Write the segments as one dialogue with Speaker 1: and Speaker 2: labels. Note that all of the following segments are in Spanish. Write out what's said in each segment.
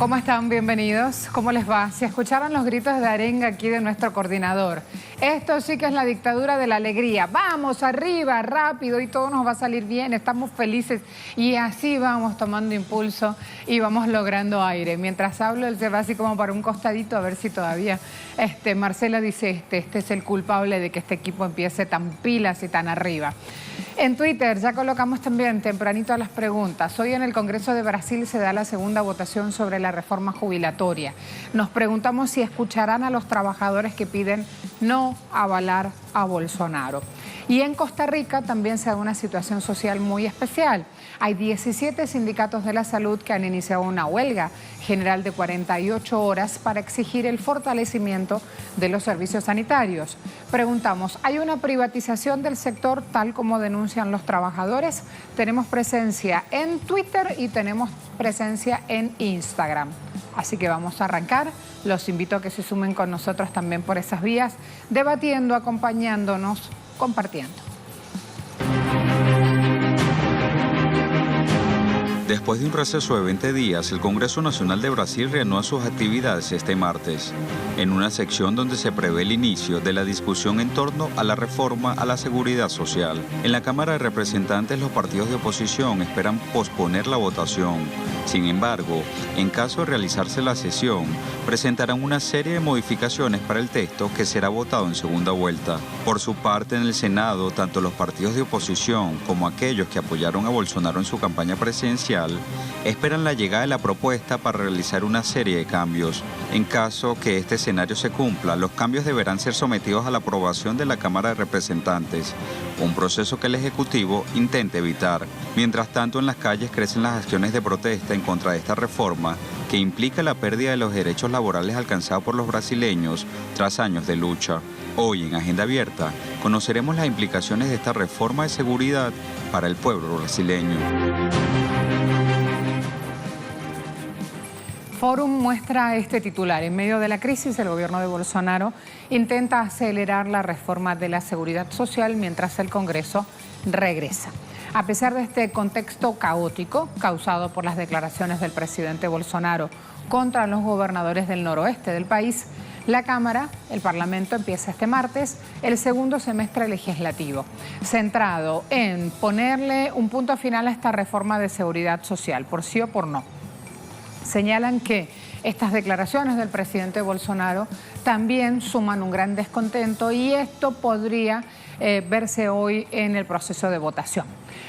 Speaker 1: ¿Cómo están? Bienvenidos. ¿Cómo les va? Si escucharon los gritos de arenga aquí de nuestro coordinador, esto sí que es la dictadura de la alegría. Vamos arriba, rápido y todo nos va a salir bien. Estamos felices y así vamos tomando impulso y vamos logrando aire. Mientras hablo, él se va así como para un costadito a ver si todavía... Marcela dice, este es el culpable de que este equipo empiece tan pilas y tan arriba. En Twitter ya colocamos también tempranito las preguntas. Hoy en el Congreso de Brasil se da la segunda votación sobre la reforma jubilatoria. Nos preguntamos si escucharán a los trabajadores que piden no avalar a Bolsonaro. Y en Costa Rica también se da una situación social muy especial. Hay 17 sindicatos de la salud que han iniciado una huelga general de 48 horas para exigir el fortalecimiento de los servicios sanitarios. Preguntamos, ¿hay una privatización del sector tal como denuncian los trabajadores? Tenemos presencia en Twitter y tenemos presencia en Instagram. Así que vamos a arrancar. Los invito a que se sumen con nosotros también por esas vías, debatiendo, acompañándonos, compartiendo.
Speaker 2: Después de un receso de 20 días, el Congreso Nacional de Brasil reanuda sus actividades este martes, en una sección donde se prevé el inicio de la discusión en torno a la reforma a la seguridad social. En la Cámara de Representantes, los partidos de oposición esperan posponer la votación. Sin embargo, en caso de realizarse la sesión, presentarán una serie de modificaciones para el texto que será votado en segunda vuelta. Por su parte, en el Senado, tanto los partidos de oposición como aquellos que apoyaron a Bolsonaro en su campaña presidencial esperan la llegada de la propuesta para realizar una serie de cambios. En caso que este escenario se cumpla, los cambios deberán ser sometidos a la aprobación de la Cámara de Representantes, un proceso que el Ejecutivo intenta evitar. Mientras tanto, en las calles crecen las acciones de protesta en contra de esta reforma, que implica la pérdida de los derechos laborales alcanzados por los brasileños tras años de lucha. Hoy, en Agenda Abierta, conoceremos las implicaciones de esta reforma de seguridad para el pueblo brasileño.
Speaker 1: Forum muestra este titular. En medio de la crisis, el gobierno de Bolsonaro intenta acelerar la reforma de la seguridad social mientras el Congreso regresa. A pesar de este contexto caótico causado por las declaraciones del presidente Bolsonaro contra los gobernadores del noroeste del país, la Cámara, el Parlamento, empieza este martes el segundo semestre legislativo, centrado en ponerle un punto final a esta reforma de seguridad social, por sí o por no. Señalan que estas declaraciones del presidente Bolsonaro también suman un gran descontento y esto podría verse hoy en el proceso de votación.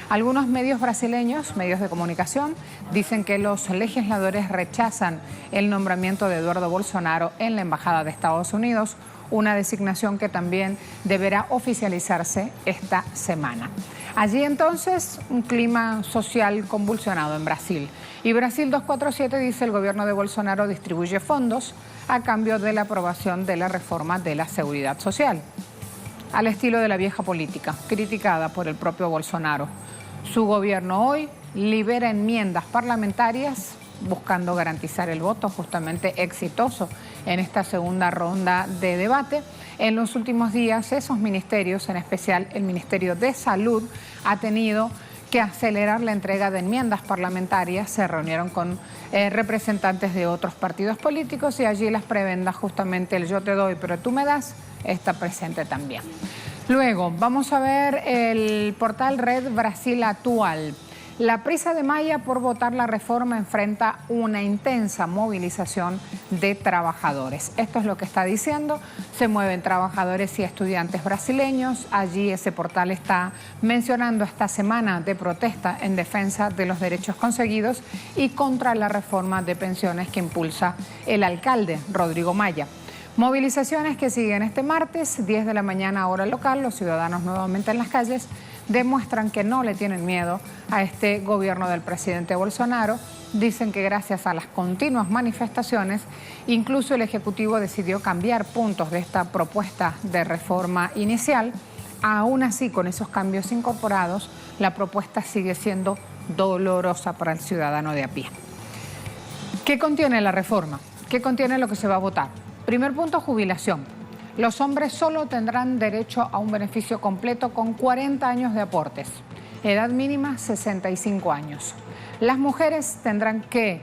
Speaker 1: Algunos medios brasileños, medios de comunicación, dicen que los legisladores rechazan el nombramiento de Eduardo Bolsonaro en la Embajada de Estados Unidos, una designación que también deberá oficializarse esta semana. Allí entonces un clima social convulsionado en Brasil. Y Brasil 247 dice el gobierno de Bolsonaro distribuye fondos a cambio de la aprobación de la reforma de la seguridad social. Al estilo de la vieja política, criticada por el propio Bolsonaro. Su gobierno hoy libera enmiendas parlamentarias buscando garantizar el voto justamente exitoso en esta segunda ronda de debate. En los últimos días, esos ministerios, en especial el Ministerio de Salud, ha tenido que acelerar la entrega de enmiendas parlamentarias. Se reunieron con representantes de otros partidos políticos y allí las prebendas, justamente el yo te doy pero tú me das, está presente también. Luego, vamos a ver el portal Red Brasil Actual. La prisa de Maya por votar la reforma enfrenta una intensa movilización de trabajadores. Esto es lo que está diciendo. Se mueven trabajadores y estudiantes brasileños. Allí ese portal está mencionando esta semana de protesta en defensa de los derechos conseguidos y contra la reforma de pensiones que impulsa el alcalde Rodrigo Maya. Movilizaciones que siguen este martes, 10 de la mañana hora local. Los ciudadanos nuevamente en las calles demuestran que no le tienen miedo a este gobierno del presidente Bolsonaro. Dicen que gracias a las continuas manifestaciones, incluso el Ejecutivo decidió cambiar puntos de esta propuesta de reforma inicial. Aún así, con esos cambios incorporados, la propuesta sigue siendo dolorosa para el ciudadano de a pie. ¿Qué contiene la reforma? ¿Qué contiene lo que se va a votar? Primer punto, jubilación. Los hombres solo tendrán derecho a un beneficio completo con 40 años de aportes. Edad mínima, 65 años. Las mujeres tendrán que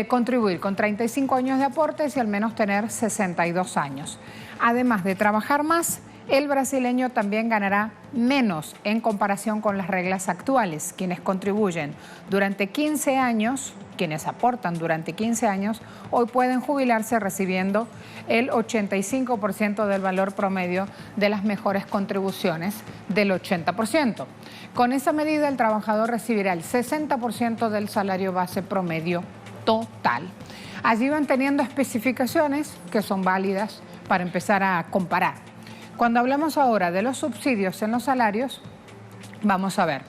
Speaker 1: contribuir con 35 años de aportes y al menos tener 62 años. Además de trabajar más, el brasileño también ganará menos en comparación con las reglas actuales. Quienes contribuyen durante 15 años, quienes aportan durante 15 años, hoy pueden jubilarse recibiendo el 85% del valor promedio de las mejores contribuciones del 80%. Con esa medida, el trabajador recibirá el 60% del salario base promedio total. Allí van teniendo especificaciones que son válidas para empezar a comparar. Cuando hablamos ahora de los subsidios en los salarios, vamos a ver.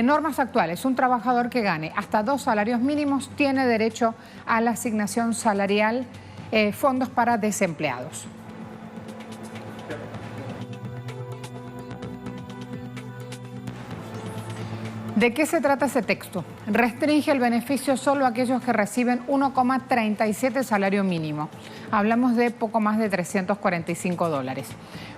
Speaker 1: Normas actuales. Un trabajador que gane hasta 2 salarios mínimos tiene derecho a la asignación salarial, fondos para desempleados. ¿De qué se trata ese texto? Restringe el beneficio solo a aquellos que reciben 1,37 salario mínimo. Hablamos de poco más de $345.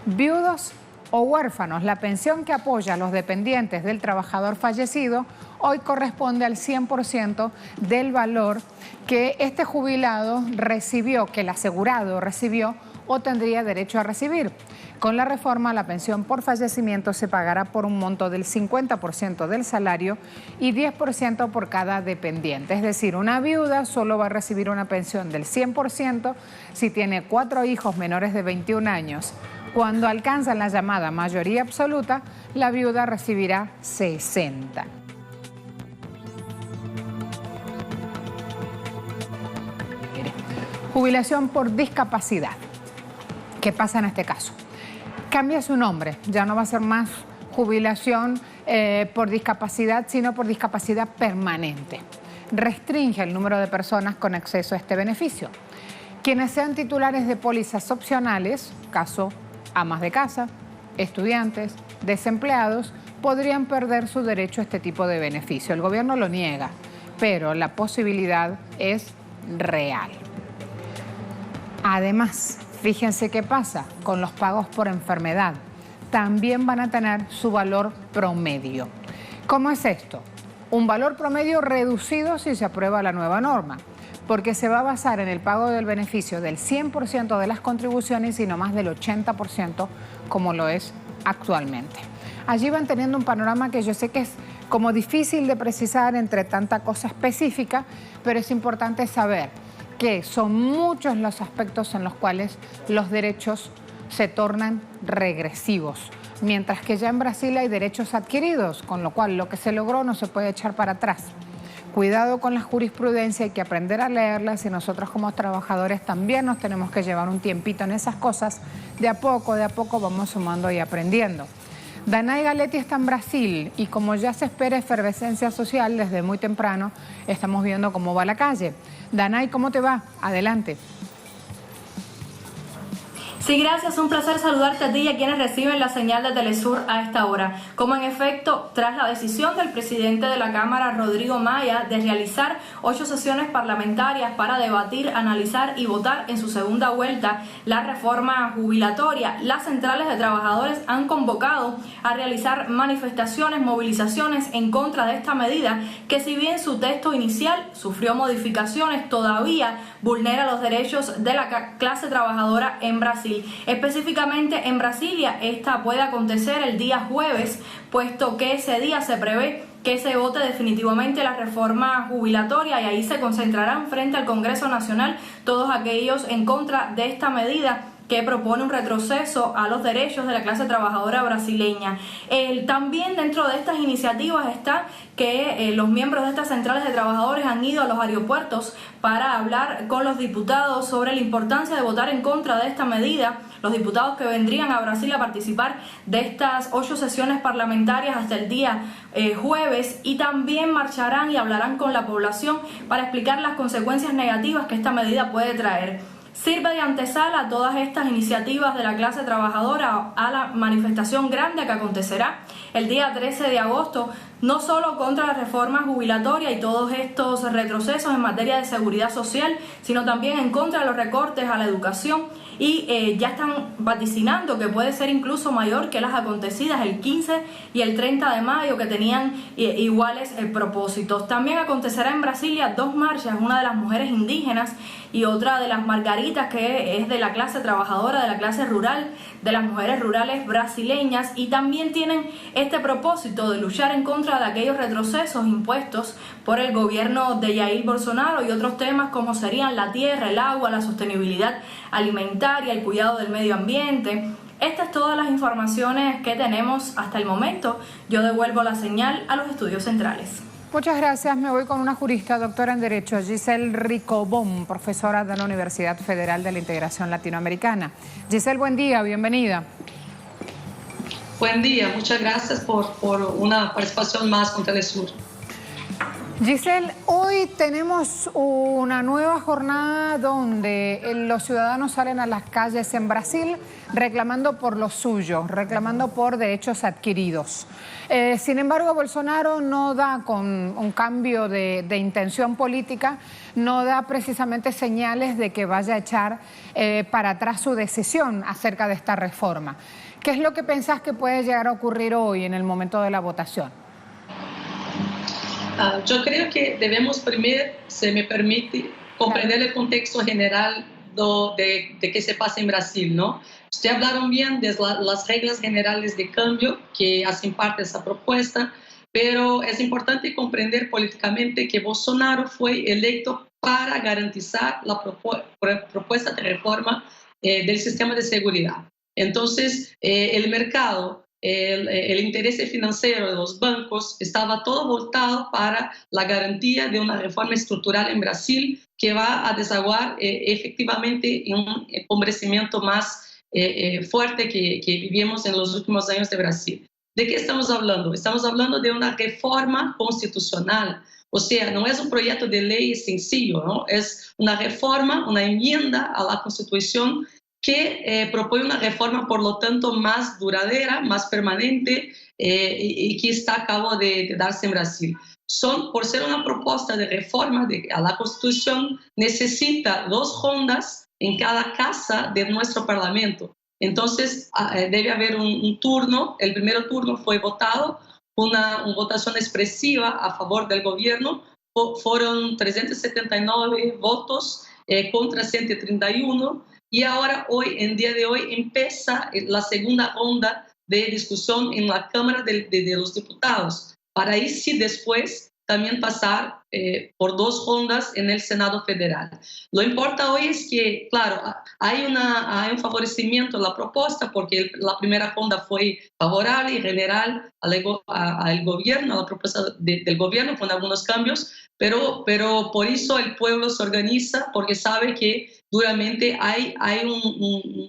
Speaker 1: Viudos o huérfanos, la pensión que apoya a los dependientes del trabajador fallecido hoy corresponde al 100% del valor que este jubilado recibió, que el asegurado recibió o tendría derecho a recibir. Con la reforma, la pensión por fallecimiento se pagará por un monto del 50% del salario y 10% por cada dependiente. Es decir, una viuda solo va a recibir una pensión del 100% si tiene 4 hijos menores de 21 años. Cuando alcanzan la llamada mayoría absoluta, la viuda recibirá 60. Jubilación por discapacidad. ¿Qué pasa en este caso? Cambia su nombre, ya no va a ser más jubilación por discapacidad, sino por discapacidad permanente. Restringe el número de personas con acceso a este beneficio. Quienes sean titulares de pólizas opcionales, caso amas de casa, estudiantes, desempleados, podrían perder su derecho a este tipo de beneficio. El gobierno lo niega, pero la posibilidad es real. Además, fíjense qué pasa con los pagos por enfermedad. También van a tener su valor promedio. ¿Cómo es esto? Un valor promedio reducido si se aprueba la nueva norma, porque se va a basar en el pago del beneficio del 100% de las contribuciones y no más del 80% como lo es actualmente. Allí van teniendo un panorama que yo sé que es como difícil de precisar entre tanta cosa específica, pero es importante saber que son muchos los aspectos en los cuales los derechos se tornan regresivos, mientras que ya en Brasil hay derechos adquiridos, con lo cual lo que se logró no se puede echar para atrás. Cuidado con la jurisprudencia, hay que aprender a leerlas y nosotros como trabajadores también nos tenemos que llevar un tiempito en esas cosas. De a poco vamos sumando y aprendiendo. Danay Galetti está en Brasil y como ya se espera efervescencia social desde muy temprano, estamos viendo cómo va la calle. Danay, ¿cómo te va? Adelante.
Speaker 3: Sí, gracias. Un placer saludarte a ti y a quienes reciben la señal de Telesur a esta hora. Como en efecto, tras la decisión del presidente de la Cámara, Rodrigo Maia, de realizar 8 sesiones parlamentarias para debatir, analizar y votar en su segunda vuelta la reforma jubilatoria, las centrales de trabajadores han convocado a realizar manifestaciones, movilizaciones en contra de esta medida que, si bien su texto inicial sufrió modificaciones, todavía vulnera los derechos de la clase trabajadora en Brasil. Específicamente en Brasilia, esta puede acontecer el día jueves, puesto que ese día se prevé que se vote definitivamente la reforma jubilatoria y ahí se concentrarán frente al Congreso Nacional todos aquellos en contra de esta medida que propone un retroceso a los derechos de la clase trabajadora brasileña. También dentro de estas iniciativas está que los miembros de estas centrales de trabajadores han ido a los aeropuertos para hablar con los diputados sobre la importancia de votar en contra de esta medida. Los diputados que vendrían a Brasil a participar de estas 8 sesiones parlamentarias hasta el día jueves, y también marcharán y hablarán con la población para explicar las consecuencias negativas que esta medida puede traer. Sirve de antesala a todas estas iniciativas de la clase trabajadora a la manifestación grande que acontecerá el día 13 de agosto no solo contra la reforma jubilatoria y todos estos retrocesos en materia de seguridad social, sino también en contra de los recortes a la educación y ya están vaticinando que puede ser incluso mayor que las acontecidas el 15 y el 30 de mayo que tenían iguales propósitos. También acontecerá en Brasilia 2 marchas, una de las mujeres indígenas y otra de las margaritas, que es de la clase trabajadora, de la clase rural, de las mujeres rurales brasileñas, y también tienen este propósito de luchar en contra de aquellos retrocesos impuestos por el gobierno de Jair Bolsonaro y otros temas como serían la tierra, el agua, la sostenibilidad alimentaria, el cuidado del medio ambiente. Estas todas las informaciones que tenemos hasta el momento. Yo devuelvo la señal a los estudios centrales.
Speaker 1: Muchas gracias. Me voy con una jurista, doctora en Derecho, Giselle Ricobón, profesora de la Universidad Federal de la Integración Latinoamericana. Giselle, buen día, bienvenida.
Speaker 4: Buen día, muchas gracias por una participación más con Telesur.
Speaker 1: Giselle, hoy tenemos una nueva jornada donde los ciudadanos salen a las calles en Brasil reclamando por lo suyo, reclamando por derechos adquiridos. Sin embargo, Bolsonaro no da con un cambio de intención política, no da precisamente señales de que vaya a echar para atrás su decisión acerca de esta reforma. ¿Qué es lo que pensás que puede llegar a ocurrir hoy en el momento de la votación?
Speaker 4: Yo creo que debemos primero, se me permite, comprender el contexto general de que se pasa en Brasil, ¿no? Ustedes hablaron bien de las reglas generales de cambio que hacen parte de esa propuesta, pero es importante comprender políticamente que Bolsonaro fue electo para garantizar la propuesta de reforma del sistema de seguridad. Entonces, el mercado, el interés financiero de los bancos estaba todo voltado para la garantía de una reforma estructural en Brasil que va a desaguar efectivamente en un empobrecimiento más fuerte que vivimos en los últimos años de Brasil. ¿De qué estamos hablando? Estamos hablando de una reforma constitucional. O sea, no es un proyecto de ley sencillo, ¿no? Es una reforma, una enmienda a la Constitución que propone una reforma, por lo tanto, más duradera, más permanente y que está a cabo de darse en Brasil. Por ser una propuesta de reforma a la Constitución, necesita 2 rondas en cada casa de nuestro Parlamento. Entonces, debe haber un turno. El primer turno fue votado, una votación expresiva a favor del gobierno. Fueron 379 votos contra 131. Y ahora, en día de hoy, empieza la segunda ronda de discusión en la Cámara de los Diputados, para ahí sí después también pasar por 2 rondas en el Senado Federal. Lo importante hoy es que, claro, hay un favorecimiento a la propuesta porque la primera ronda fue favorable y general al gobierno, a la propuesta del gobierno con algunos cambios, pero por eso el pueblo se organiza porque sabe que duramente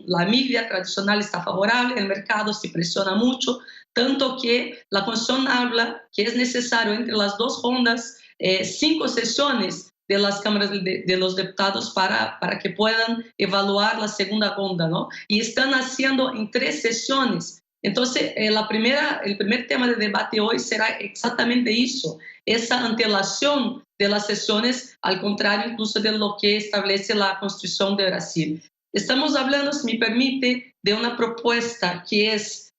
Speaker 4: la media tradicional está favorable, el mercado se presiona mucho, tanto que la Constitución habla que es necesario entre las 2 rondas 5 sesiones de las cámaras de los diputados para que puedan evaluar la segunda ronda, ¿no? Y están haciendo en 3 sesiones. Entonces, el primer tema de debate hoy será exactamente eso, esa antelación de las sesiones, al contrario incluso de lo que establece la Constitución de Brasil. Estamos hablando, si me permite, de una propuesta que es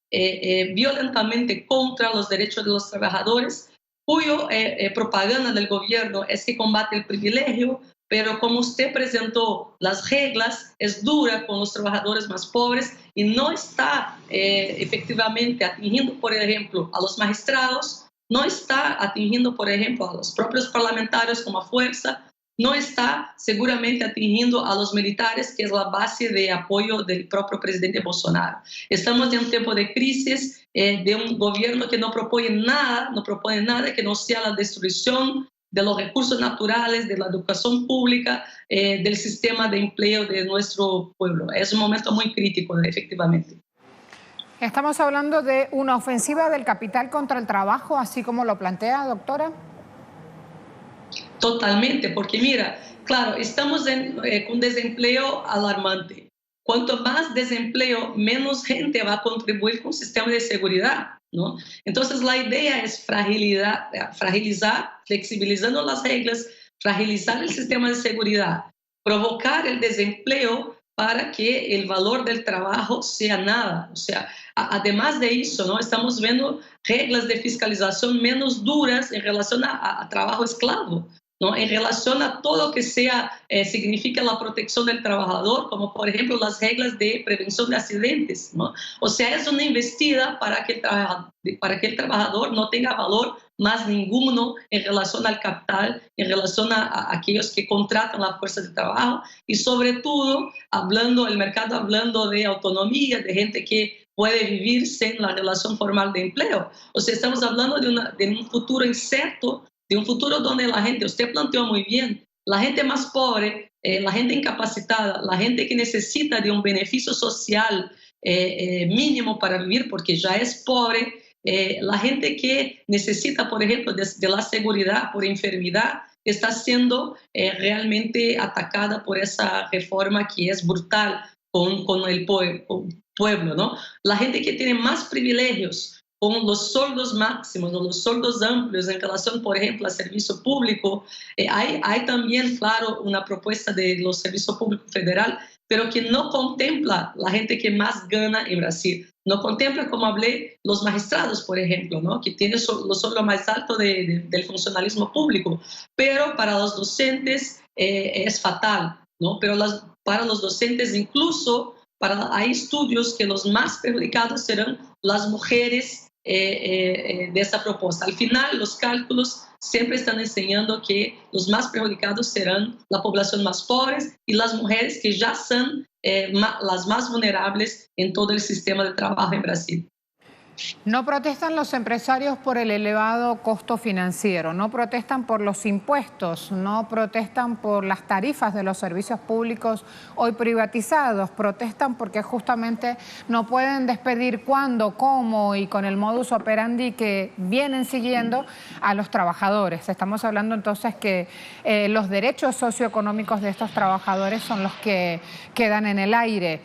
Speaker 4: violentamente contra los derechos de los trabajadores, cuyo propaganda del gobierno es que combate el privilegio, pero como usted presentó las reglas, es dura con los trabajadores más pobres y no está efectivamente atingiendo, por ejemplo, a los magistrados, no está atingiendo, por ejemplo, a los propios parlamentarios como fuerza, no está seguramente atingiendo a los militares, que es la base de apoyo del propio presidente Bolsonaro. Estamos en un tiempo de crisis, de un gobierno que no propone nada que no sea la destrucción de los recursos naturales, de la educación pública, del sistema de empleo de nuestro pueblo. Es un momento muy crítico, efectivamente.
Speaker 1: Estamos hablando de una ofensiva del capital contra el trabajo, así como lo plantea, doctora.
Speaker 4: Totalmente, porque mira, claro, estamos con desempleo alarmante. cuanto más desempleo, menos gente va a contribuir con el sistema de seguridad, ¿no? Entonces la idea es fragilizar, flexibilizando las reglas, fragilizar el sistema de seguridad, provocar el desempleo para que el valor del trabajo sea nada. O sea, además de eso, ¿no? Estamos viendo reglas de fiscalización menos duras en relación a trabajo esclavo, ¿no? En relación a todo lo que sea, significa la protección del trabajador, como por ejemplo las reglas de prevención de accidentes, ¿no? O sea, es una investida para que el trabajador no tenga valor más ninguno en relación al capital, en relación a aquellos que contratan la fuerza de trabajo y sobre todo el mercado hablando de autonomía, de gente que puede vivir sin la relación formal de empleo. O sea, estamos hablando de un futuro incierto, de un futuro donde la gente, usted planteó muy bien, la gente más pobre, la gente incapacitada, la gente que necesita de un beneficio social mínimo para vivir porque ya es pobre, la gente que necesita, por ejemplo, de la seguridad por enfermedad, está siendo realmente atacada por esa reforma que es brutal con el pueblo, ¿no? La gente que tiene más privilegios, con los sueldos máximos, los sueldos amplios en relación, por ejemplo, al servicio público. Hay también, claro, una propuesta de los servicios públicos federal, pero que no contempla la gente que más gana en Brasil. No contempla, como hablé, los magistrados, por ejemplo, ¿no? Que tienen los sueldos más altos del funcionalismo público. Pero para los docentes es fatal, ¿no? Pero para los docentes incluso, hay estudios que los más perjudicados serán las mujeres de esa propuesta. Al final, los cálculos siempre están enseñando que los más perjudicados serán la población más pobre y las mujeres que ya son las más vulnerables en todo el sistema de trabajo en Brasil.
Speaker 1: No protestan los empresarios por el elevado costo financiero, no protestan por los impuestos, no protestan por las tarifas de los servicios públicos hoy privatizados, protestan porque justamente no pueden despedir cuándo, cómo y con el modus operandi que vienen siguiendo a los trabajadores. Estamos hablando entonces que los derechos socioeconómicos de estos trabajadores son los que quedan en el aire.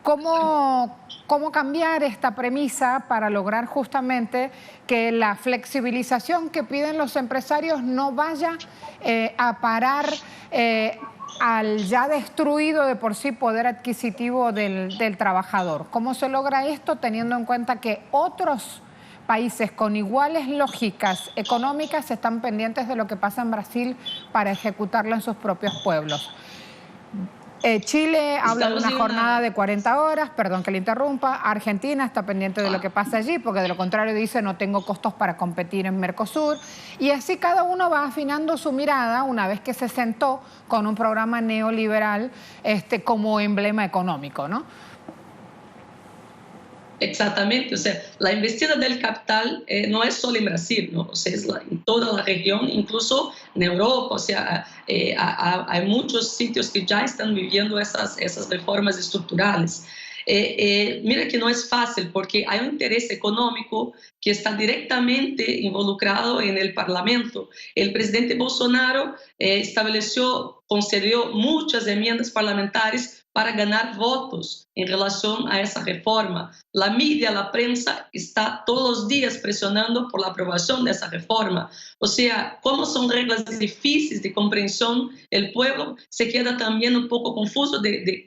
Speaker 1: ¿Cómo cambiar esta premisa para lograr justamente que la flexibilización que piden los empresarios no vaya a parar al ya destruido de por sí poder adquisitivo del trabajador? ¿Cómo se logra esto teniendo en cuenta que otros países con iguales lógicas económicas están pendientes de lo que pasa en Brasil para ejecutarlo en sus propios pueblos? Chile habla de una jornada de 40 horas, perdón que le interrumpa. Argentina está pendiente de lo que pasa allí, porque de lo contrario dice no tengo costos para competir en Mercosur. Y así cada uno va afinando su mirada una vez que se sentó con un programa neoliberal como emblema económico, ¿no?
Speaker 4: Exactamente, o sea, la investida del capital no es solo en Brasil, ¿no? O sea, es en toda la región, incluso en Europa, o sea, hay muchos sitios que ya están viviendo esas reformas estructurales. Mira que no es fácil porque hay un interés económico que está directamente involucrado en el Parlamento. El presidente Bolsonaro concedió muchas enmiendas parlamentarias para ganar votos en relación a esa reforma. La media, la prensa, está todos los días presionando por la aprobación de esa reforma. O sea, como son reglas difíciles de comprensión, el pueblo se queda también un poco confuso de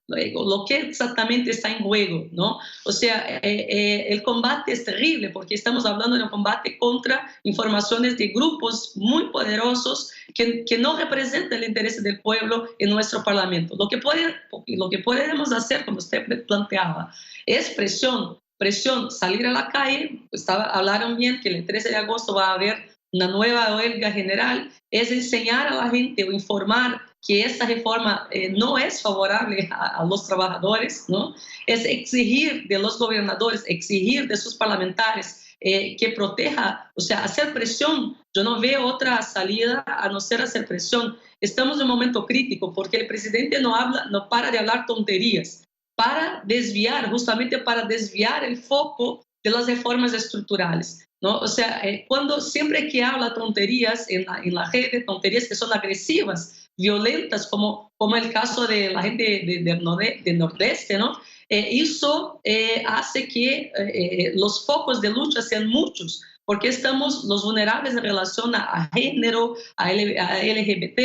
Speaker 4: lo que exactamente está en juego, ¿no? O sea, el combate es terrible porque estamos hablando de un combate contra informaciones de grupos muy poderosos que no representan el interés del pueblo en nuestro Parlamento. Lo que podemos hacer, como usted planteaba, es presión, salir a la calle. Hablaron bien que el 13 de agosto va a haber una nueva huelga general, es enseñar a la gente o informar que esta reforma no es favorable a los trabajadores, ¿no? Es exigir de los gobernadores, exigir de sus parlamentarios que proteja, o sea, hacer presión. Yo no veo otra salida a no ser hacer presión. Estamos en un momento crítico porque el presidente no para de hablar tonterías, justamente para desviar el foco de las reformas estructurales, ¿no? O sea, siempre que habla tonterías en la red, tonterías que son agresivas, violentas, como como el caso de la gente del Nordeste, ¿no? Eso hace que los focos de lucha sean muchos, porque estamos los vulnerables en relación a género, a LGBT,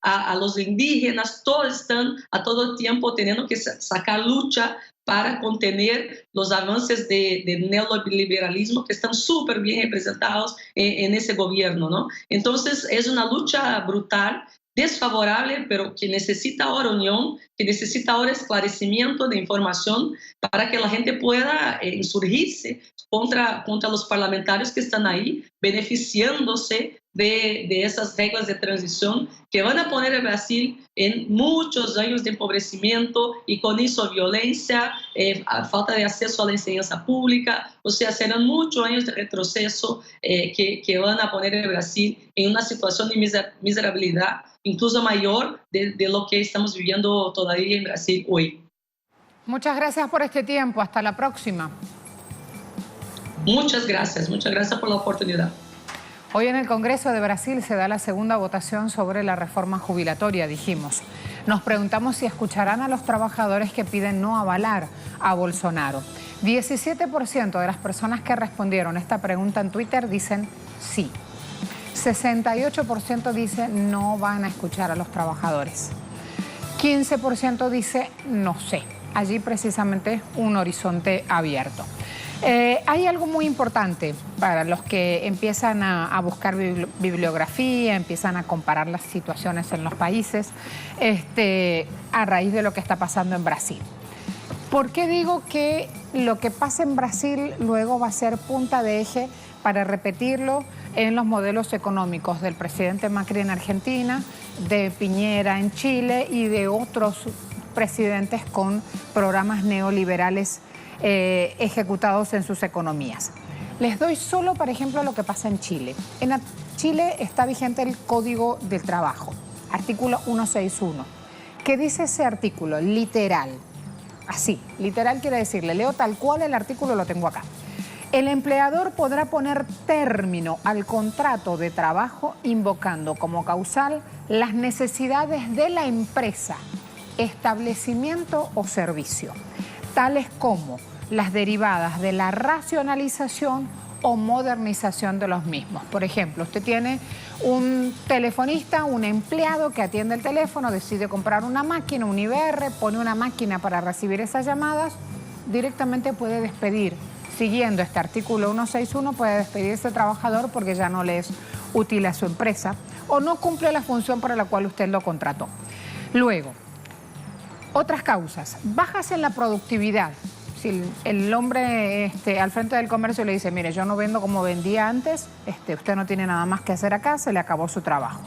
Speaker 4: a los indígenas, todos están a todo tiempo teniendo que sacar lucha para contener los avances del neoliberalismo que están súper bien representados en ese gobierno, ¿no? Entonces es una lucha brutal, desfavorable, pero que necesita ahora unión, que necesita ahora esclarecimiento de información para que la gente pueda insurgirse contra los parlamentarios que están ahí, beneficiándose de esas reglas de transición que van a poner a Brasil en muchos años de empobrecimiento y con eso violencia, falta de acceso a la enseñanza pública, o sea, serán muchos años de retroceso que van a poner a Brasil en una situación de miserabilidad incluso mayor de lo que estamos viviendo todavía en Brasil hoy.
Speaker 1: Muchas gracias por este tiempo. Hasta la próxima.
Speaker 4: Muchas gracias por la oportunidad.
Speaker 1: Hoy en el Congreso de Brasil se da la segunda votación sobre la reforma jubilatoria, dijimos. Nos preguntamos si escucharán a los trabajadores que piden no avalar a Bolsonaro. 17% de las personas que respondieron esta pregunta en Twitter dicen sí. 68% dice no van a escuchar a los trabajadores. 15% dice no sé. Allí precisamente un horizonte abierto. Hay algo muy importante para los que empiezan a buscar bibliografía, empiezan a comparar las situaciones en los países a raíz de lo que está pasando en Brasil. ¿Por qué digo que lo que pasa en Brasil luego va a ser punta de eje para repetirlo en los modelos económicos del presidente Macri en Argentina, de Piñera en Chile y de otros presidentes con programas neoliberales ejecutados en sus economías? Les doy solo, por ejemplo, lo que pasa en Chile. En Chile está vigente el Código del Trabajo, artículo 161. ¿Qué dice ese artículo? Literal. Así, literal quiere decir, le leo tal cual el artículo, lo tengo acá. El empleador podrá poner término al contrato de trabajo invocando como causal las necesidades de la empresa, establecimiento o servicio, tales como las derivadas de la racionalización o modernización de los mismos. Por ejemplo, usted tiene un telefonista, un empleado que atiende el teléfono, decide comprar una máquina, un IBR, pone una máquina para recibir esas llamadas, directamente puede despedir. Siguiendo este artículo 161, puede despedir a ese trabajador porque ya no le es útil a su empresa o no cumple la función para la cual usted lo contrató. Luego, otras causas, bajas en la productividad. Si el hombre al frente del comercio le dice, mire, yo no vendo como vendía antes, usted no tiene nada más que hacer acá, se le acabó su trabajo.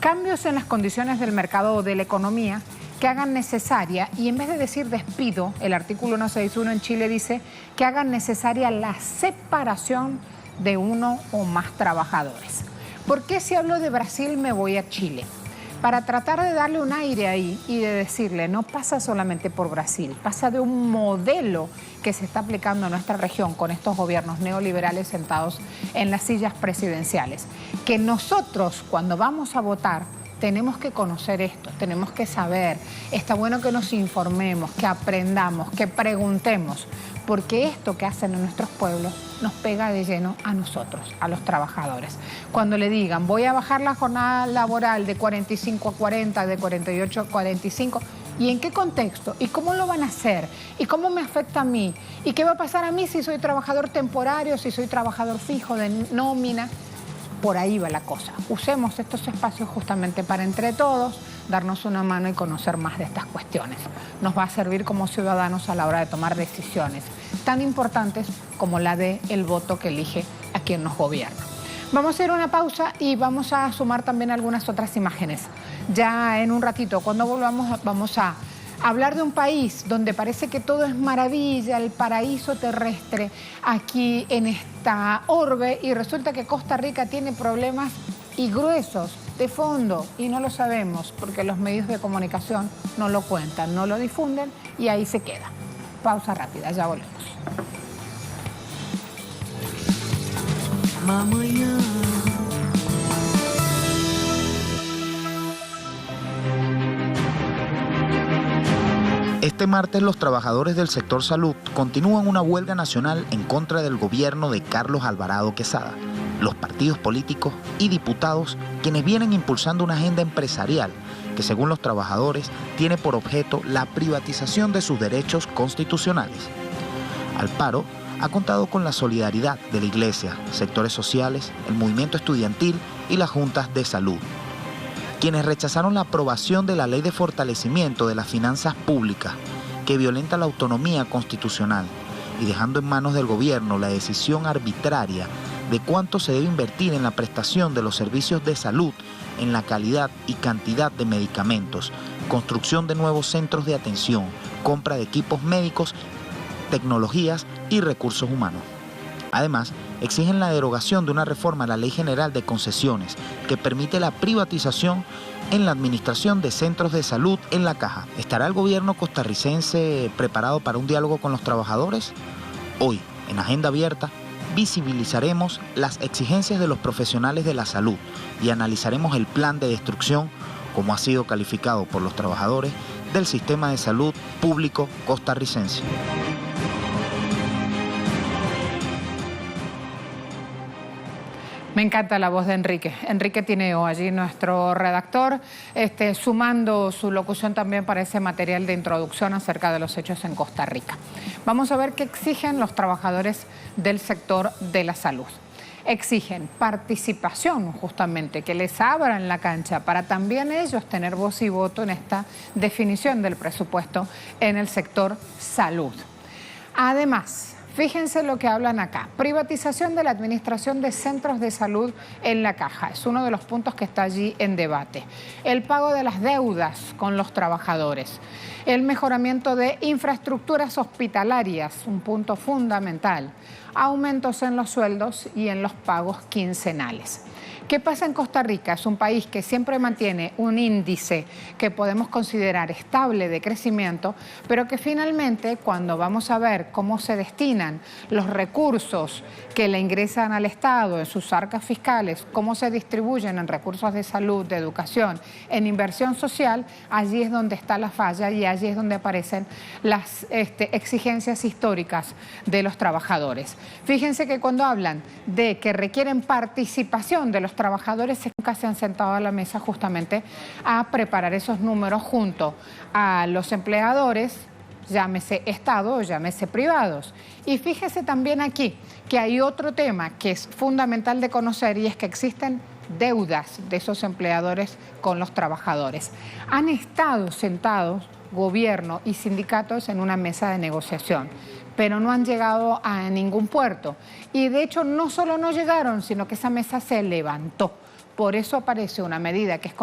Speaker 1: Cambios en las condiciones del mercado o de la economía que hagan necesaria, y en vez de decir despido, el artículo 161 en Chile dice que hagan necesaria la separación de uno o más trabajadores. ¿Por qué si hablo de Brasil me voy a Chile? Para tratar de darle un aire ahí y de decirle, no pasa solamente por Brasil, pasa de un modelo que se está aplicando en nuestra región con estos gobiernos neoliberales sentados en las sillas presidenciales. Que nosotros, cuando vamos a votar, tenemos que conocer esto, tenemos que saber, está bueno que nos informemos, que aprendamos, que preguntemos, porque esto que hacen en nuestros pueblos nos pega de lleno a nosotros, a los trabajadores. Cuando le digan, voy a bajar la jornada laboral de 45 a 40, de 48 a 45, ¿y en qué contexto? ¿Y cómo lo van a hacer? ¿Y cómo me afecta a mí? ¿Y qué va a pasar a mí si soy trabajador temporario, si soy trabajador fijo de nómina? Por ahí va la cosa. Usemos estos espacios justamente para entre todos darnos una mano y conocer más de estas cuestiones. Nos va a servir como ciudadanos a la hora de tomar decisiones tan importantes como la del voto que elige a quien nos gobierna. Vamos a ir a una pausa y vamos a sumar también algunas otras imágenes. Ya en un ratito, cuando volvamos, vamos a hablar de un país donde parece que todo es maravilla, el paraíso terrestre aquí en esta orbe, y resulta que Costa Rica tiene problemas y gruesos de fondo y no lo sabemos porque los medios de comunicación no lo cuentan, no lo difunden y ahí se queda. Pausa rápida, ya volvemos.
Speaker 5: Este martes los trabajadores del sector salud continúan una huelga nacional en contra del gobierno de Carlos Alvarado Quesada, los partidos políticos y diputados quienes vienen impulsando una agenda empresarial que según los trabajadores tiene por objeto la privatización de sus derechos constitucionales. Al paro ha contado con la solidaridad de la Iglesia, sectores sociales, el movimiento estudiantil y las juntas de salud, quienes rechazaron la aprobación de la Ley de Fortalecimiento de las Finanzas Públicas, que violenta la autonomía constitucional y dejando en manos del gobierno la decisión arbitraria de cuánto se debe invertir en la prestación de los servicios de salud, en la calidad y cantidad de medicamentos, construcción de nuevos centros de atención, compra de equipos médicos, tecnologías y recursos humanos. Además, exigen la derogación de una reforma a la Ley General de Concesiones que permite la privatización en la administración de centros de salud en la Caja. ¿Estará el gobierno costarricense preparado para un diálogo con los trabajadores? Hoy, en Agenda Abierta, visibilizaremos las exigencias de los profesionales de la salud y analizaremos el plan de destrucción, como ha sido calificado por los trabajadores, del sistema de salud público costarricense.
Speaker 1: Me encanta la voz de Enrique. Enrique Tineo, allí nuestro redactor, sumando su locución también para ese material de introducción acerca de los hechos en Costa Rica. Vamos a ver qué exigen los trabajadores del sector de la salud. Exigen participación, justamente, que les abran la cancha para también ellos tener voz y voto en esta definición del presupuesto en el sector salud. Además, fíjense lo que hablan acá. Privatización de la administración de centros de salud en la Caja. Es uno de los puntos que está allí en debate. El pago de las deudas con los trabajadores. El mejoramiento de infraestructuras hospitalarias, un punto fundamental. Aumentos en los sueldos y en los pagos quincenales. ¿Qué pasa en Costa Rica? Es un país que siempre mantiene un índice que podemos considerar estable de crecimiento, pero que finalmente cuando vamos a ver cómo se destinan los recursos que le ingresan al Estado en sus arcas fiscales, cómo se distribuyen en recursos de salud, de educación, en inversión social, allí es donde está la falla y allí es donde aparecen las exigencias históricas de los trabajadores. Fíjense que cuando hablan de que requieren participación de los trabajadores, nunca se han sentado a la mesa justamente a preparar esos números junto a los empleadores, llámese Estado o llámese privados. Y fíjese también aquí que hay otro tema que es fundamental de conocer y es que existen deudas de esos empleadores con los trabajadores. Han estado sentados gobierno y sindicatos en una mesa de negociación, pero no han llegado a ningún puerto. Y de hecho no solo no llegaron, sino que esa mesa se levantó. Por eso aparece una medida que es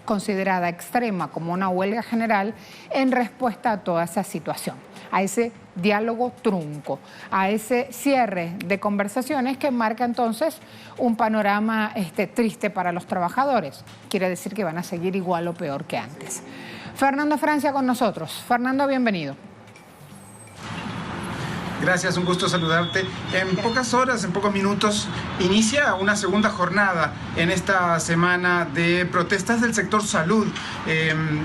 Speaker 1: considerada extrema como una huelga general en respuesta a toda esa situación, a ese diálogo trunco, a ese cierre de conversaciones que marca entonces un panorama triste para los trabajadores. Quiere decir que van a seguir igual o peor que antes. Fernando Francia con nosotros. Fernando, bienvenido.
Speaker 6: Gracias, un gusto saludarte. En pocas horas, en pocos minutos, inicia una segunda jornada en esta semana de protestas del sector salud,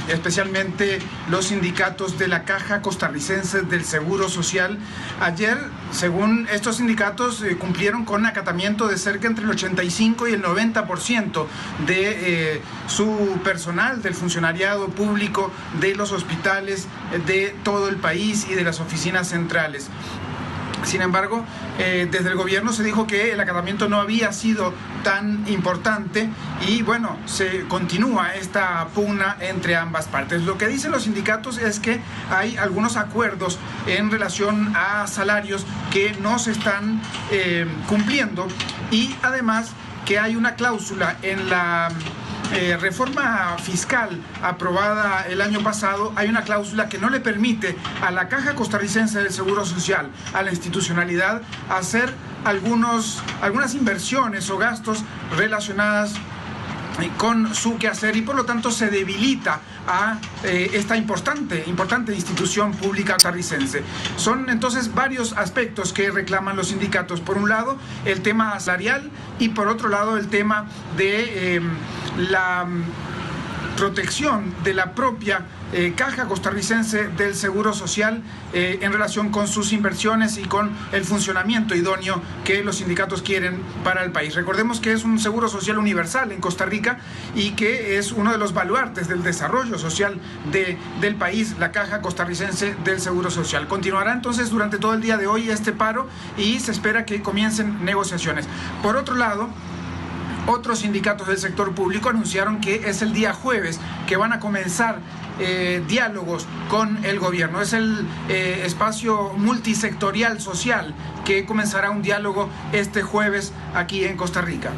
Speaker 6: especialmente los sindicatos de la Caja Costarricense del Seguro Social. Ayer, según estos sindicatos, cumplieron con acatamiento de cerca entre el 85 y el 90% de su personal, del funcionariado público, de los hospitales, de todo el país y de las oficinas centrales. Sin embargo, desde el gobierno se dijo que el acatamiento no había sido tan importante y bueno, se continúa esta pugna entre ambas partes. Lo que dicen los sindicatos es que hay algunos acuerdos en relación a salarios que no se están cumpliendo y además que hay una cláusula en la reforma fiscal aprobada el año pasado. Hay una cláusula que no le permite a la Caja Costarricense del Seguro Social, a la institucionalidad, hacer algunas inversiones o gastos relacionadas con su quehacer y por lo tanto se debilita a esta importante institución pública costarricense. Son entonces varios aspectos que reclaman los sindicatos. Por un lado, el tema salarial y por otro lado, el tema de la protección de la propia Caja Costarricense del Seguro Social en relación con sus inversiones y con el funcionamiento idóneo que los sindicatos quieren para el país. Recordemos que es un seguro social universal en Costa Rica y que es uno de los baluartes del desarrollo social del país, la Caja Costarricense del Seguro Social. Continuará entonces durante todo el día de hoy este paro y se espera que comiencen negociaciones. Por otro lado, otros sindicatos del sector público anunciaron que es el día jueves que van a comenzar diálogos con el gobierno. Es el espacio multisectorial social que comenzará un diálogo este jueves aquí en Costa Rica.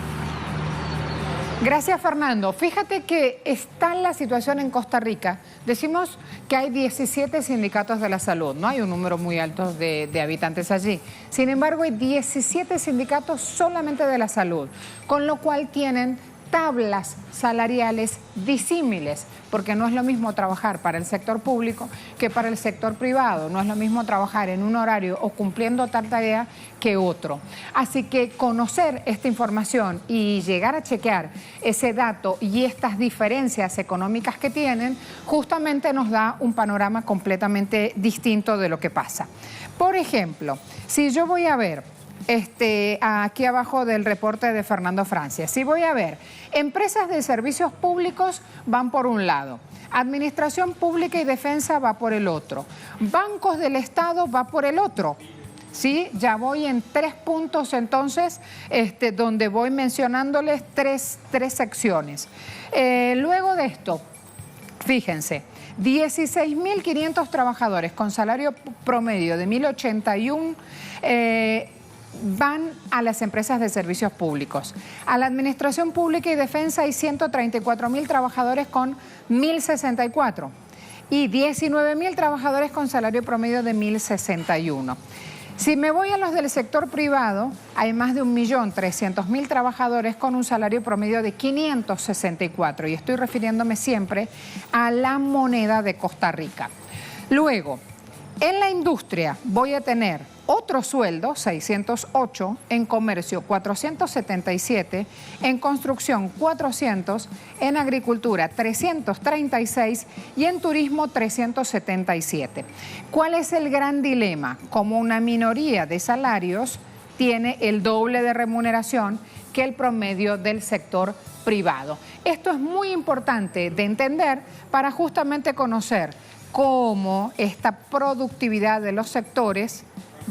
Speaker 1: Gracias, Fernando. Fíjate que está la situación en Costa Rica. Decimos que hay 17 sindicatos de la salud, no hay un número muy alto de habitantes allí. Sin embargo, hay 17 sindicatos solamente de la salud, con lo cual tienen tablas salariales disímiles, porque no es lo mismo trabajar para el sector público que para el sector privado, no es lo mismo trabajar en un horario o cumpliendo tal tarea que otro. Así que conocer esta información y llegar a chequear ese dato y estas diferencias económicas que tienen, justamente nos da un panorama completamente distinto de lo que pasa. Por ejemplo, si yo voy a ver aquí abajo del reporte de Fernando Francia, si voy a ver, empresas de servicios públicos van por un lado, administración pública y defensa va por el otro, bancos del Estado va por el otro. Sí, ya voy en 3 puntos entonces, donde voy mencionándoles tres secciones. Luego de esto, fíjense, 16.500 trabajadores con salario promedio de 1.081 van a las empresas de servicios públicos. A la administración pública y defensa hay 134.000 trabajadores con 1.064 y 19.000 trabajadores con salario promedio de 1.061. Si me voy a los del sector privado, hay más de 1.300.000 trabajadores con un salario promedio de 564 y estoy refiriéndome siempre a la moneda de Costa Rica. Luego, en la industria voy a tener otro sueldo, 608, en comercio 477, en construcción 400, en agricultura 336 y en turismo 377. ¿Cuál es el gran dilema? Como una minoría de salarios tiene el doble de remuneración que el promedio del sector privado. Esto es muy importante de entender para justamente conocer cómo esta productividad de los sectores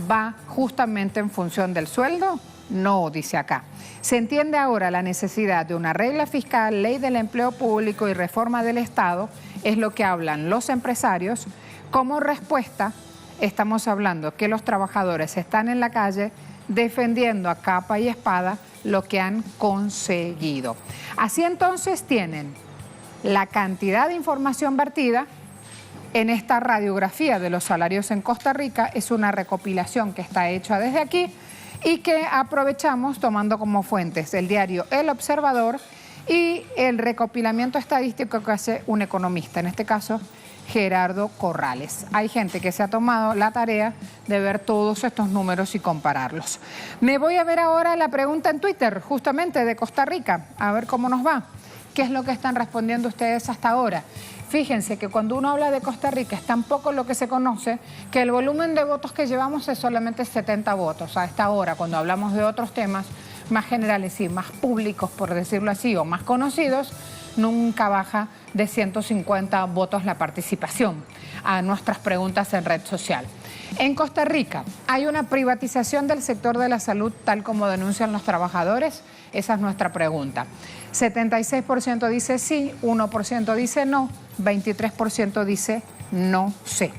Speaker 1: va justamente en función del sueldo. No, dice acá. Se entiende ahora la necesidad de una regla fiscal, ley del empleo público y reforma del Estado, es lo que hablan los empresarios. Como respuesta, estamos hablando que los trabajadores están en la calle defendiendo a capa y espada lo que han conseguido. Así entonces tienen la cantidad de información vertida en esta radiografía de los salarios en Costa Rica. Es una recopilación que está hecha desde aquí y que aprovechamos tomando como fuentes el diario El Observador y el recopilamiento estadístico que hace un economista, en este caso Gerardo Corrales. Hay gente que se ha tomado la tarea de ver todos estos números y compararlos. Me voy a ver ahora la pregunta en Twitter, justamente de Costa Rica, a ver cómo nos va. ¿Qué es lo que están respondiendo ustedes hasta ahora? Fíjense que cuando uno habla de Costa Rica es tan poco lo que se conoce que el volumen de votos que llevamos es solamente 70 votos. A esta hora, cuando hablamos de otros temas más generales y más públicos, por decirlo así, o más conocidos, nunca baja de 150 votos la participación a nuestras preguntas en red social. En Costa Rica, ¿hay una privatización del sector de la salud tal como denuncian los trabajadores? Esa es nuestra pregunta. 76% dice sí, 1% dice no, 23% dice no sé.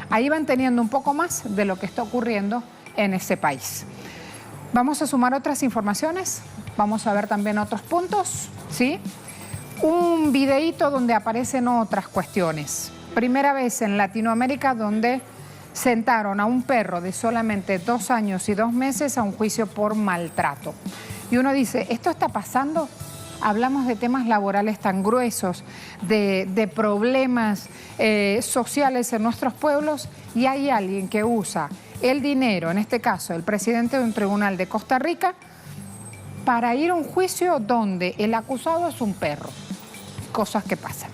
Speaker 1: Ahí van teniendo un poco más de lo que está ocurriendo en ese país. Vamos a sumar otras informaciones, vamos a ver también otros puntos, ¿sí? Un videíto donde aparecen otras cuestiones. Primera vez en Latinoamérica donde sentaron a un perro de solamente 2 años y 2 meses a un juicio por maltrato. Y uno dice, ¿esto está pasando? Hablamos de temas laborales tan gruesos, de problemas sociales en nuestros pueblos y hay alguien que usa el dinero, en este caso el presidente de un tribunal de Costa Rica, para ir a un juicio donde el acusado es un perro. Cosas que pasan.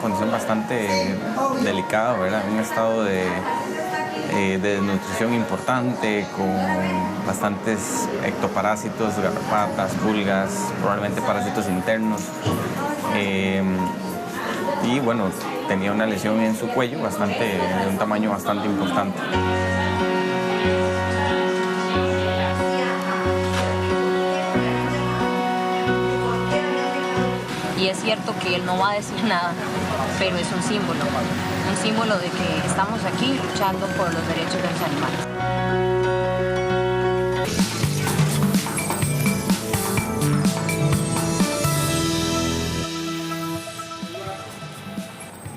Speaker 7: condición bastante delicada, ¿verdad? Un estado de desnutrición importante, con bastantes ectoparásitos, garrapatas, pulgas, probablemente parásitos internos. Y bueno, tenía una lesión en su cuello de un tamaño bastante importante.
Speaker 8: Y es cierto que él no va a decir nada, pero es un símbolo de que estamos aquí luchando por los derechos de los animales.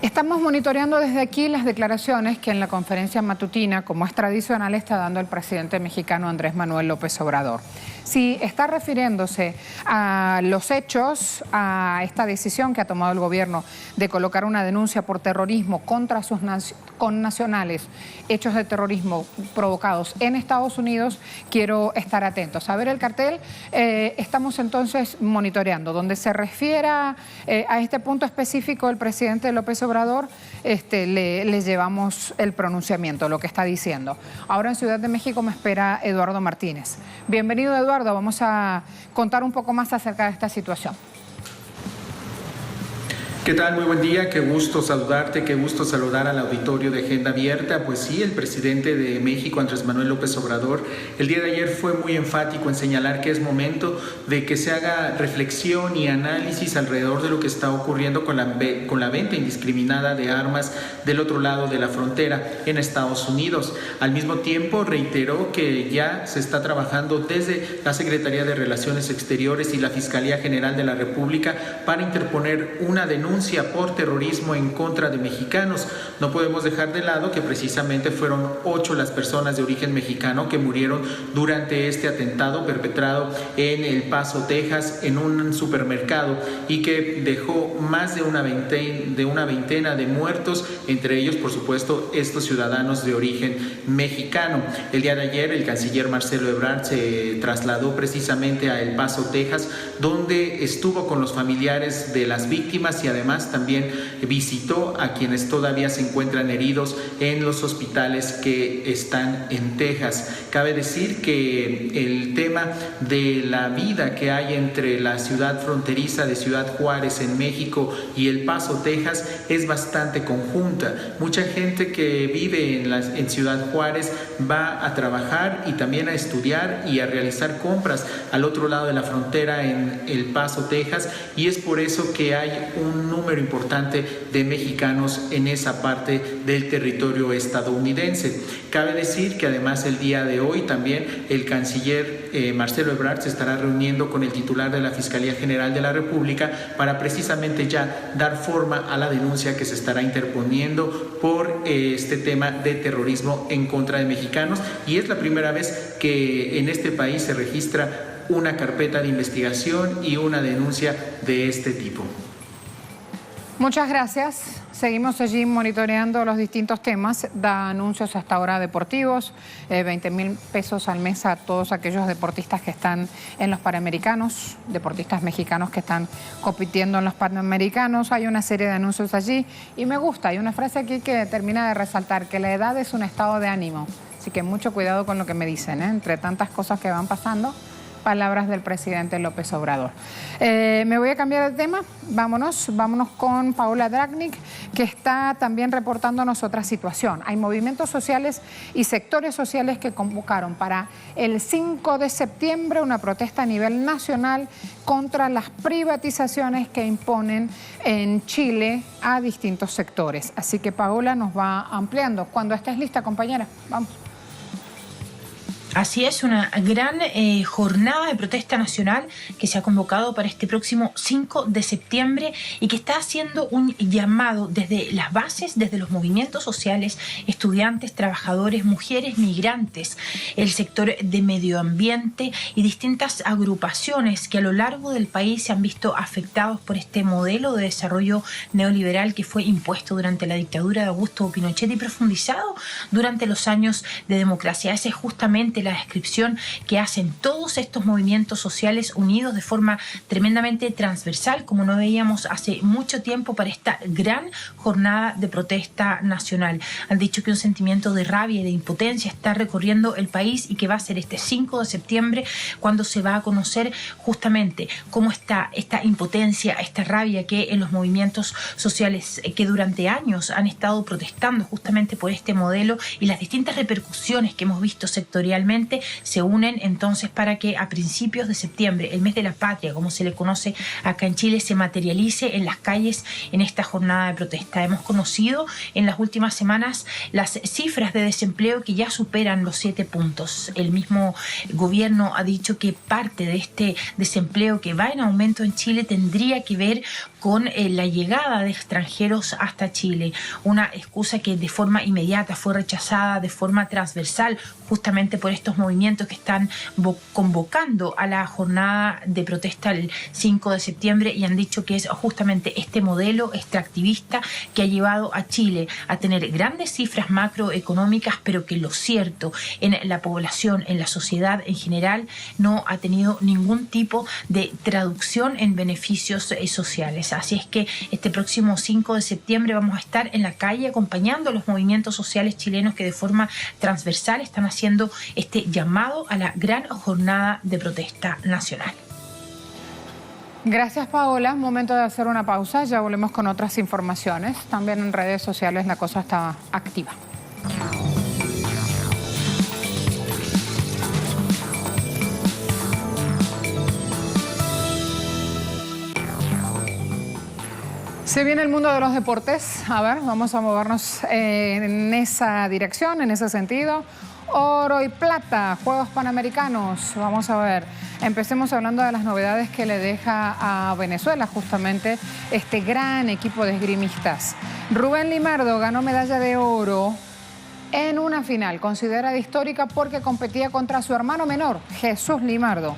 Speaker 1: Estamos monitoreando desde aquí las declaraciones que en la conferencia matutina, como es tradicional, está dando el presidente mexicano Andrés Manuel López Obrador. Si está refiriéndose a los hechos, a esta decisión que ha tomado el gobierno de colocar una denuncia por terrorismo contra sus connacionales, hechos de terrorismo provocados en Estados Unidos, quiero estar atentos. A ver el cartel, estamos entonces monitoreando. Donde se refiera a este punto específico del presidente López Obrador, le llevamos el pronunciamiento, lo que está diciendo. Ahora en Ciudad de México me espera Eduardo Martínez. Bienvenido, Eduardo. Vamos a contar un poco más acerca de esta situación.
Speaker 9: ¿Qué tal? Muy buen día, qué gusto saludarte, qué gusto saludar al auditorio de Agenda Abierta. Pues sí, el presidente de México, Andrés Manuel López Obrador, el día de ayer fue muy enfático en señalar que es momento de que se haga reflexión y análisis alrededor de lo que está ocurriendo con la venta indiscriminada de armas del otro lado de la frontera en Estados Unidos. Al mismo tiempo, reiteró que ya se está trabajando desde la Secretaría de Relaciones Exteriores y la Fiscalía General de la República para interponer una denuncia por terrorismo en contra de mexicanos. No podemos dejar de lado que precisamente fueron 8 las personas de origen mexicano que murieron durante este atentado perpetrado en El Paso, Texas, en un supermercado, y que dejó más de una veintena de muertos, entre ellos, por supuesto, estos ciudadanos de origen mexicano. El día de ayer, el canciller Marcelo Ebrard se trasladó precisamente a El Paso, Texas, donde estuvo con los familiares de las víctimas y además también visitó a quienes todavía se encuentran heridos en los hospitales que están en Texas. Cabe decir que el tema de la vida que hay entre la ciudad fronteriza de Ciudad Juárez en México y El Paso, Texas, es bastante conjunta. Mucha gente que vive en Ciudad Juárez va a trabajar y también a estudiar y a realizar compras al otro lado de la frontera en El Paso, Texas, y es por eso que hay un número importante de mexicanos en esa parte del territorio estadounidense. Cabe decir que además el día de hoy también el canciller Marcelo Ebrard se estará reuniendo con el titular de la Fiscalía General de la República para precisamente ya dar forma a la denuncia que se estará interponiendo por este tema de terrorismo en contra de mexicanos, y es la primera vez que en este país se registra una carpeta de investigación y una denuncia de este tipo.
Speaker 1: Muchas gracias. Seguimos allí monitoreando los distintos temas. Da anuncios hasta ahora deportivos, 20,000 pesos al mes a todos aquellos deportistas que están en los Panamericanos, deportistas mexicanos que están compitiendo en los Panamericanos. Hay una serie de anuncios allí y me gusta. Hay una frase aquí que termina de resaltar, que la edad es un estado de ánimo. Así que mucho cuidado con lo que me dicen, entre tantas cosas que van pasando. Palabras del presidente López Obrador. Me voy a cambiar de tema. Vámonos con Paola Dragnik, que está también reportándonos otra situación. Hay movimientos sociales y sectores sociales que convocaron para el 5 de septiembre una protesta a nivel nacional contra las privatizaciones que imponen en Chile a distintos sectores. Así que Paola nos va ampliando. Cuando estés lista, compañera, vamos.
Speaker 10: Así es, una gran jornada de protesta nacional que se ha convocado para este próximo 5 de septiembre y que está haciendo un llamado desde las bases, desde los movimientos sociales, estudiantes, trabajadores, mujeres, migrantes, el sector de medio ambiente y distintas agrupaciones que a lo largo del país se han visto afectados por este modelo de desarrollo neoliberal que fue impuesto durante la dictadura de Augusto Pinochet y profundizado durante los años de democracia. Ese es justamente justamente la descripción que hacen todos estos movimientos sociales unidos de forma tremendamente transversal, como no veíamos hace mucho tiempo para esta gran jornada de protesta nacional. Han dicho que un sentimiento de rabia y de impotencia está recorriendo el país y que va a ser este 5 de septiembre cuando se va a conocer justamente cómo está esta impotencia, esta rabia que en los movimientos sociales que durante años han estado protestando justamente por este modelo y las distintas repercusiones que hemos visto sectorialmente se unen entonces para que a principios de septiembre, el mes de la patria, como se le conoce acá en Chile, se materialice en las calles en esta jornada de protesta. Hemos conocido en las últimas semanas las cifras de desempleo que ya superan los 7 puntos. El mismo gobierno ha dicho que parte de este desempleo que va en aumento en Chile tendría que ver con la llegada de extranjeros hasta Chile, una excusa que de forma inmediata fue rechazada de forma transversal justamente por estos movimientos que están convocando a la jornada de protesta el 5 de septiembre y han dicho que es justamente este modelo extractivista que ha llevado a Chile a tener grandes cifras macroeconómicas, pero que lo cierto en la población, en la sociedad en general, no ha tenido ningún tipo de traducción en beneficios sociales. Así es que este próximo 5 de septiembre vamos a estar en la calle acompañando a los movimientos sociales chilenos que de forma transversal están haciendo este llamado a la gran jornada de protesta nacional.
Speaker 1: Gracias, Paola. Momento de hacer una pausa. Ya volvemos con otras informaciones. También en redes sociales la cosa está activa. Se viene el mundo de los deportes. A ver, vamos a movernos en esa dirección, en ese sentido. Oro y plata, Juegos Panamericanos. Vamos a ver. Empecemos hablando de las novedades que le deja a Venezuela justamente este gran equipo de esgrimistas. Rubén Limardo ganó medalla de oro en una final considerada histórica porque competía contra su hermano menor, Jesús Limardo.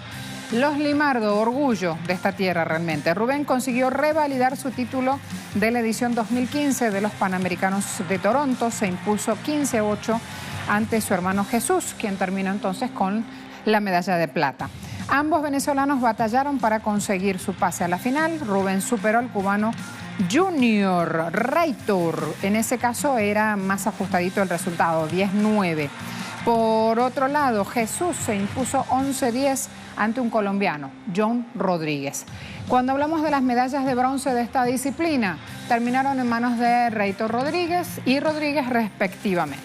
Speaker 1: Los Limardo, orgullo de esta tierra realmente. Rubén consiguió revalidar su título de la edición 2015 de los Panamericanos de Toronto. Se impuso 15-8 ante su hermano Jesús, quien terminó entonces con la medalla de plata. Ambos venezolanos batallaron para conseguir su pase a la final. Rubén superó al cubano Junior Reitor. En ese caso era más ajustadito el resultado, 10-9. Por otro lado, Jesús se impuso 11-10 ante un colombiano, John Rodríguez. Cuando hablamos de las medallas de bronce de esta disciplina, terminaron en manos de Reitor Rodríguez y Rodríguez respectivamente.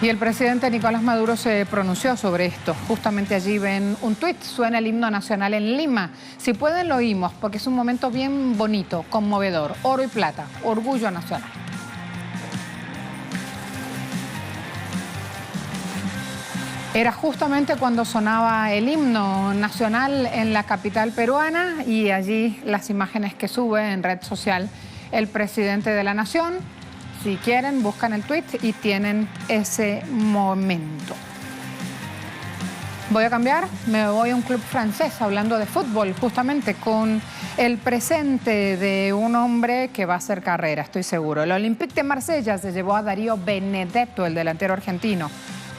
Speaker 1: Y el presidente Nicolás Maduro se pronunció sobre esto. Justamente allí ven un tuit, suena el himno nacional en Lima. Si pueden lo oímos porque es un momento bien bonito, conmovedor. Oro y plata, orgullo nacional. Era justamente cuando sonaba el himno nacional en la capital peruana y allí las imágenes que sube en red social el presidente de la nación. Si quieren, buscan el tuit y tienen ese momento. Voy a cambiar, me voy a un club francés hablando de fútbol, justamente con el presente de un hombre que va a hacer carrera, estoy seguro. El Olympique de Marsella se llevó a Darío Benedetto, el delantero argentino.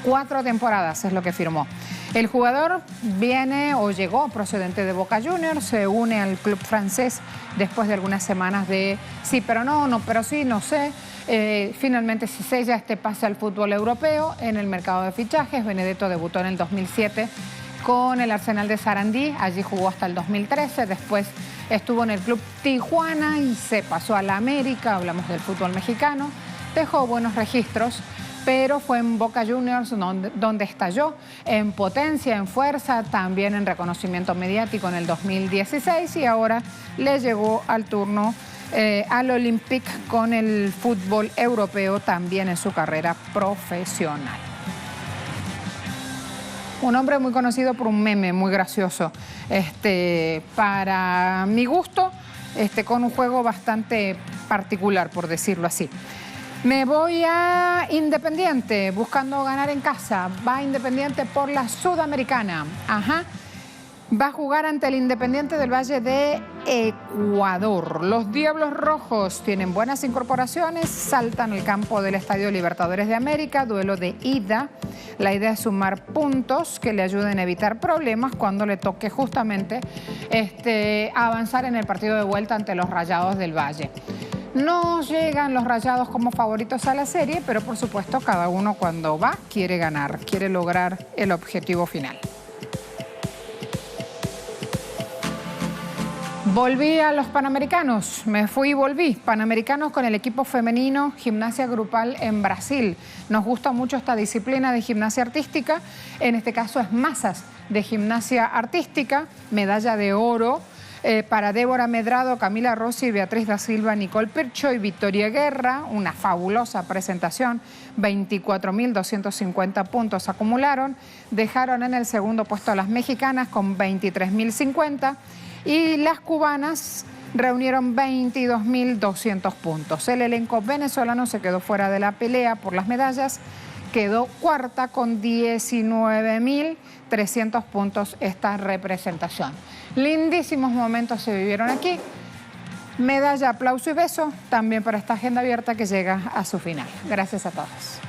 Speaker 1: 4 temporadas es lo que firmó. El jugador viene o llegó procedente de Boca Juniors, se une al club francés después de algunas semanas de sí, pero no, no, pero sí, no sé. Finalmente se sella este pase al fútbol europeo en el mercado de fichajes. Benedetto debutó en el 2007 con el Arsenal de Sarandí, allí jugó hasta el 2013, después estuvo en el club Tijuana y se pasó a la América, hablamos del fútbol mexicano, dejó buenos registros, pero fue en Boca Juniors donde estalló en potencia, en fuerza, también en reconocimiento mediático en el 2016 y ahora le llegó al turno al Olympique con el fútbol europeo también en su carrera profesional. Un hombre muy conocido por un meme muy gracioso, para mi gusto, con un juego bastante particular, por decirlo así. Me voy a Independiente, buscando ganar en casa. Va Independiente por la Sudamericana. Ajá. Va a jugar ante el Independiente del Valle de Ecuador. Los Diablos Rojos tienen buenas incorporaciones, saltan al campo del Estadio Libertadores de América, duelo de ida. La idea es sumar puntos que le ayuden a evitar problemas cuando le toque justamente avanzar en el partido de vuelta ante los Rayados del Valle. No llegan los Rayados como favoritos a la serie, pero por supuesto cada uno cuando va quiere ganar, quiere lograr el objetivo final. Volví a los Panamericanos, me fui y volví. Panamericanos con el equipo femenino, gimnasia grupal en Brasil. Nos gusta mucho esta disciplina de gimnasia artística, en este caso es masas de gimnasia artística, medalla de oro para Débora Medrado, Camila Rossi, Beatriz da Silva, Nicole Pircho y Victoria Guerra. Una fabulosa presentación, 24.250 puntos acumularon. Dejaron en el segundo puesto a las mexicanas con 23.050. Y las cubanas reunieron 22.200 puntos. El elenco venezolano se quedó fuera de la pelea por las medallas. Quedó cuarta con 19.300 puntos esta representación. Lindísimos momentos se vivieron aquí. Medalla, aplauso y beso también para esta agenda abierta que llega a su final. Gracias a todos.